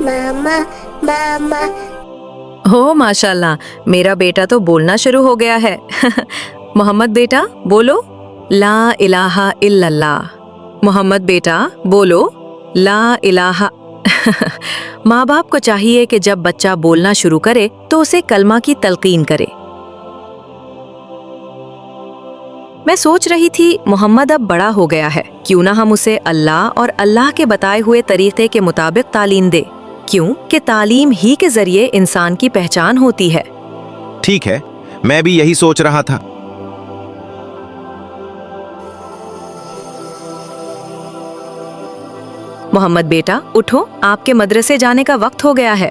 मामा मामा। हो माशाल्लाह, मेरा बेटा तो बोलना शुरू हो गया है। मोहम्मद बेटा बोलो ला इलाहा इल्लल्लाह। मोहम्मद बेटा बोलो ला इलाहा। माँ बाप को चाहिए कि जब बच्चा बोलना शुरू करे तो उसे कलमा की तलकीन करे। मैं सोच रही थी मोहम्मद अब बड़ा हो गया है, क्यों ना हम उसे अल्लाह और अल्लाह के बताए हुए तरीके के मुताबिक तालीम दे, क्यों कि तालीम ही के जरिए इंसान की पहचान होती है। ठीक है, मैं भी यही सोच रहा था। मोहम्मद बेटा उठो, आपके मदरसे जाने का वक्त हो गया है।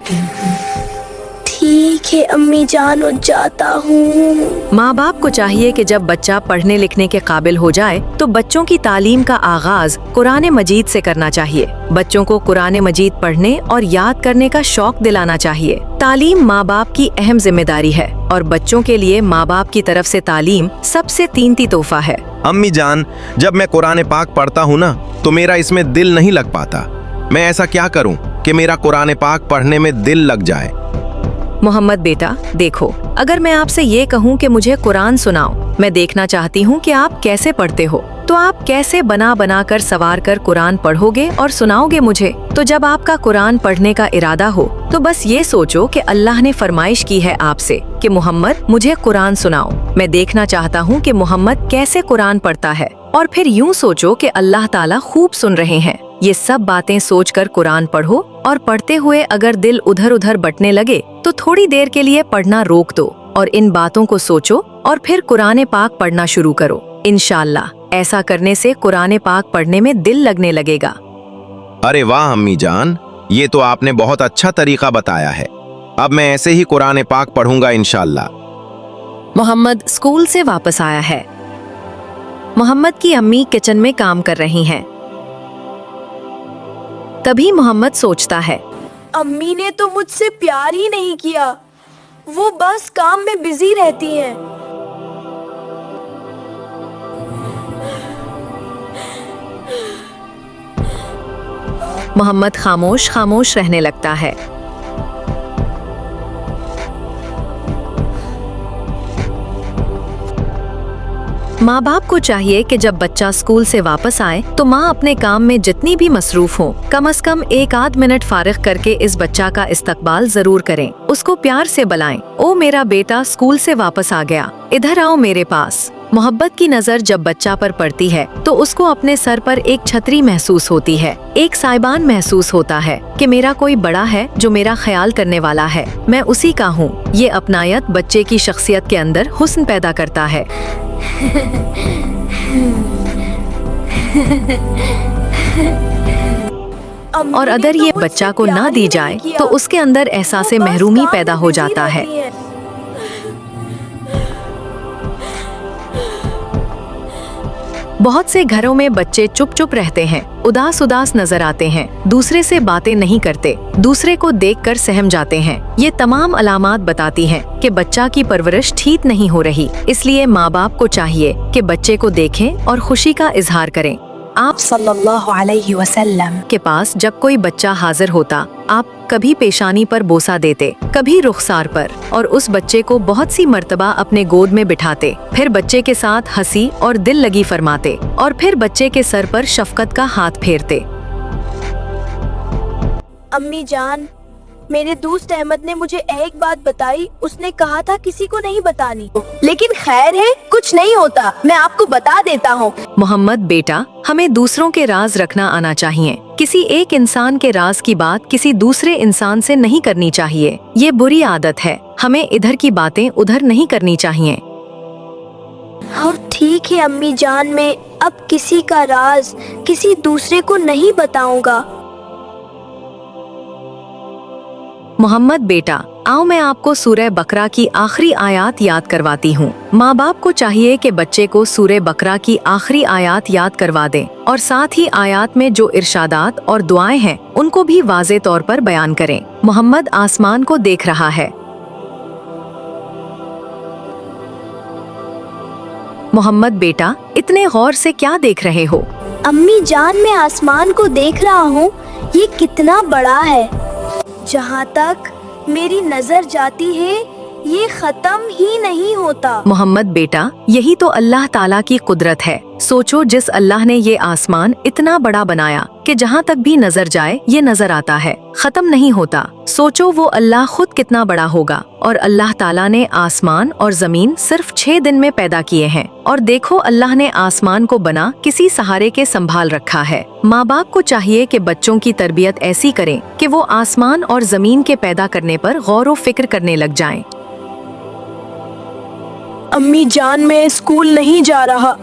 ठीक है अम्मी जान, उठ जाता हूँ। माँ बाप को चाहिए कि जब बच्चा पढ़ने लिखने के काबिल हो जाए तो बच्चों की तालीम का आगाज कुरान मजीद से करना चाहिए। बच्चों को कुरान मजीद पढ़ने और याद करने का शौक दिलाना चाहिए। तालीम माँ बाप की अहम जिम्मेदारी है और बच्चों के लिए माँ बाप की तरफ से तालीम सबसे कीमती तोहफा है। अम्मी जान, जब मैं कुरान पाक पढ़ता हूँ ना तो मेरा इसमें दिल नहीं लग पाता। मैं ऐसा क्या करूँ कि मेरा कुरान पाक पढ़ने में दिल लग जाए? मोहम्मद बेटा देखो, अगर मैं आपसे ये कहूँ कि मुझे कुरान सुनाओ, मैं देखना चाहती हूँ कि आप कैसे पढ़ते हो, तो आप कैसे बना बना कर सवार कर कुरान पढ़ोगे और सुनाओगे मुझे। तो जब आपका कुरान पढ़ने का इरादा हो तो बस ये सोचो कि अल्लाह ने फरमाइश की है आपसे कि मोहम्मद मुझे कुरान सुनाओ। मैं देखना चाहता हूँ कि मोहम्मद कैसे कुरान पढ़ता है, और फिर यूँ सोचो कि अल्लाह ताला खूब सुन रहे हैं। ये सब बातें सोचकर कुरान पढ़ो और पढ़ते हुए अगर दिल उधर उधर बटने लगे तो थोड़ी देर के लिए पढ़ना रोक दो और इन बातों को सोचो और फिर कुरान पाक पढ़ना शुरू करो। इंशाअल्लाह ऐसा करने से कुरान पाक पढ़ने में दिल लगने लगेगा। अरे वाह अम्मी जान, ये तो आपने बहुत अच्छा तरीका बताया है। अब मैं ऐसे ही कुरान पाक पढ़ूंगा इंशाअल्लाह। मोहम्मद स्कूल से वापस आया है। मोहम्मद की अम्मी किचन में काम कर रही हैं। तभी मोहम्मद सोचता है, अम्मी ने तो मुझसे प्यार ही नहीं किया, वो बस काम में बिजी रहती हैं। मोहम्मद खामोश खामोश रहने लगता है। माँ बाप को चाहिए कि जब बच्चा स्कूल से वापस आए तो माँ अपने काम में जितनी भी मसरूफ हो, कम से कम एक आध मिनट फारिग करके इस बच्चा का इस्तकबाल जरूर करें। उसको प्यार से बुलाएं, ओ मेरा बेटा स्कूल से वापस आ गया, इधर आओ मेरे पास। मोहब्बत की नजर जब बच्चा पर पड़ती है तो उसको अपने सर पर एक छतरी महसूस होती है, एक साइबान महसूस होता है कि मेरा कोई बड़ा है जो मेरा ख्याल करने वाला है, मैं उसी का हूँ। ये अपनायत बच्चे की शख्सियत के अंदर हुस्न पैदा करता है। और अगर ये बच्चा को ना दी जाए तो उसके अंदर एहसास महरूमी पैदा हो जाता है। बहुत से घरों में बच्चे चुप चुप रहते हैं, उदास उदास नजर आते हैं, दूसरे से बातें नहीं करते, दूसरे को देखकर सहम जाते हैं। ये तमाम अलामात बताती हैं कि बच्चा की परवरिश ठीक नहीं हो रही। इसलिए माँ बाप को चाहिए कि बच्चे को देखें और खुशी का इजहार करें। आप सल्लल्लाहु अलैहि वसल्लम के पास जब कोई बच्चा हाजिर होता, आप कभी पेशानी पर बोसा देते, कभी रुखसार पर, और उस बच्चे को बहुत सी मर्तबा अपने गोद में बिठाते, फिर बच्चे के साथ हंसी और दिल लगी फरमाते, और फिर बच्चे के सर पर शफकत का हाथ फेरते। अम्मी जान, मेरे दोस्त अहमद ने मुझे एक बात बताई, उसने कहा था किसी को नहीं बतानी, लेकिन खैर है, कुछ नहीं होता, मैं आपको बता देता हूँ। मोहम्मद बेटा, हमें दूसरों के राज रखना आना चाहिए। किसी एक इंसान के राज की बात किसी दूसरे इंसान से नहीं करनी चाहिए, ये बुरी आदत है। हमें इधर की बातें उधर नहीं करनी चाहिए। और ठीक है अम्मी जान, मैं अब किसी का राज किसी दूसरे को नहीं बताऊंगा। मोहम्मद बेटा, आओ मैं आपको सूरह बकरा की आखिरी आयत याद करवाती हूँ। माँ बाप को चाहिए कि बच्चे को सूरह बकरा की आखिरी आयत याद करवा दें और साथ ही आयत में जो इरशादात और दुआएं हैं उनको भी वाज़े तौर पर बयान करें। मोहम्मद आसमान को देख रहा है। मोहम्मद बेटा, इतने गौर से क्या देख रहे हो? अम्मी जान, मैं आसमान को देख रहा हूँ, ये कितना बड़ा है। जहाँ तक मेरी नजर जाती है ये खत्म ही नहीं होता। मोहम्मद बेटा, यही तो अल्लाह ताला की कुदरत है। सोचो, जिस अल्लाह ने ये आसमान इतना बड़ा बनाया कि जहाँ तक भी नजर जाए ये नजर आता है, खत्म नहीं होता। सोचो वो अल्लाह खुद कितना बड़ा होगा। और अल्लाह ताला ने आसमान और जमीन सिर्फ 6 दिन में पैदा किए हैं। और देखो, अल्लाह ने आसमान को बना किसी सहारे के संभाल रखा है। माँ बाप को चाहिए कि बच्चों की तरबियत ऐसी करें कि वो आसमान और जमीन के पैदा करने पर गौर व फिक्र करने लग जाएं। अम्मी जान, मैं स्कूल नहीं जा रहा।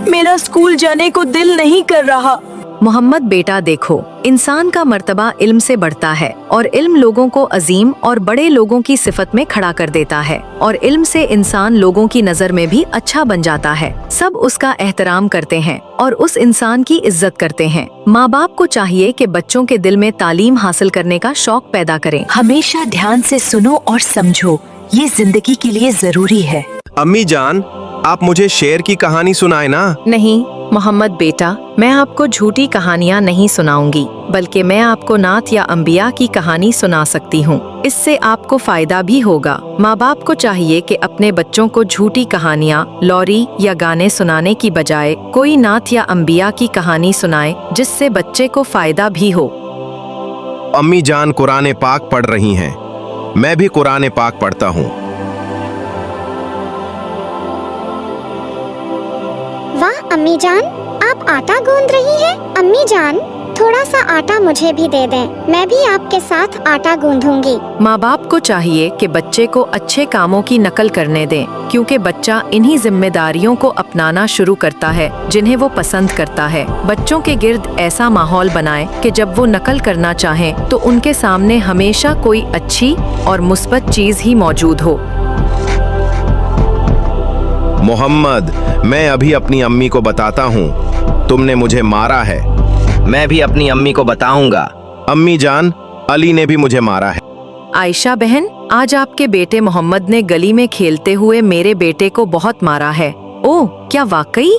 मेरा स्कूल जाने को दिल नहीं कर रहा। मोहम्मद बेटा देखो, इंसान का मर्तबा इल्म से बढ़ता है और इल्म लोगों को अजीम और बड़े लोगों की सिफत में खड़ा कर देता है। और इल्म से इंसान लोगों की नजर में भी अच्छा बन जाता है। सब उसका एहतराम करते हैं और उस इंसान की इज्जत करते हैं। माँ बाप को चाहिए कि बच्चों के दिल में तालीम हासिल करने का शौक पैदा करें। हमेशा ध्यान से सुनो और समझो, ये जिंदगी के लिए जरूरी है। अम्मी जान, आप मुझे शेर की कहानी सुनाए ना। नहीं मोहम्मद बेटा, मैं आपको झूठी कहानियाँ नहीं सुनाऊंगी, बल्कि मैं आपको नात या अंबिया की कहानी सुना सकती हूँ। इससे आपको फायदा भी होगा। माँ बाप को चाहिए कि अपने बच्चों को झूठी कहानियाँ, लॉरी या गाने सुनाने की बजाय कोई नात या अंबिया की कहानी सुनाए, जिससे बच्चे को फायदा भी हो। अम्मी जान कुरान पाक पढ़ रही हैं। मैं भी कुरान पाक पढ़ता हूँ। वाह अम्मी जान, आप आटा गूंद रही हैं। अम्मी जान, थोड़ा सा आटा मुझे भी दे दें, मैं भी आपके साथ आटा गूंदूंगी। माँ बाप को चाहिए कि बच्चे को अच्छे कामों की नकल करने दें, क्योंकि बच्चा इन्हीं जिम्मेदारियों को अपनाना शुरू करता है जिन्हें वो पसंद करता है। बच्चों के गिर्द ऐसा माहौल बनाएं कि जब वो नकल करना चाहें तो उनके सामने हमेशा कोई अच्छी और मुस्बत चीज ही मौजूद हो। मोहम्मद, मैं अभी अपनी अम्मी को बताता हूँ तुमने मुझे मारा है। मैं भी अपनी अम्मी को बताऊंगा। अम्मी जान, अली ने भी मुझे मारा है। आयशा बहन, आज आपके बेटे मोहम्मद ने गली में खेलते हुए मेरे बेटे को बहुत मारा है। ओह, क्या वाकई?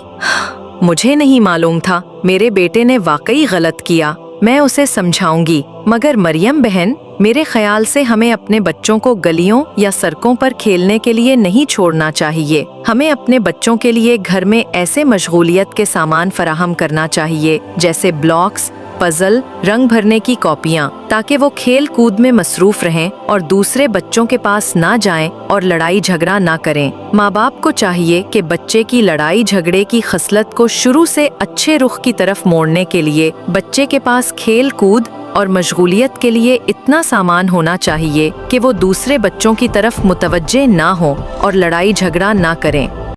मुझे नहीं मालूम था। मेरे बेटे ने वाकई गलत किया। मैं उसे समझाऊंगी। मगर मरियम बहन, मेरे ख्याल से हमें अपने बच्चों को गलियों या सड़कों पर खेलने के लिए नहीं छोड़ना चाहिए। हमें अपने बच्चों के लिए घर में ऐसे मशगूलियत के सामान फराहम करना चाहिए, जैसे ब्लॉक्स, पजल, रंग भरने की कॉपियाँ, ताकि वो खेल कूद में मसरूफ रहें और दूसरे बच्चों के पास ना जाएं और लड़ाई झगड़ा ना करें। माँ बाप को चाहिए कि बच्चे की लड़ाई झगड़े की खसलत को शुरू से अच्छे रुख की तरफ मोड़ने के लिए बच्चे के पास खेल कूद और मशगूलियत के लिए इतना सामान होना चाहिए कि वो दूसरे बच्चों की तरफ मुतवज्जे ना हो और लड़ाई झगड़ा ना करें।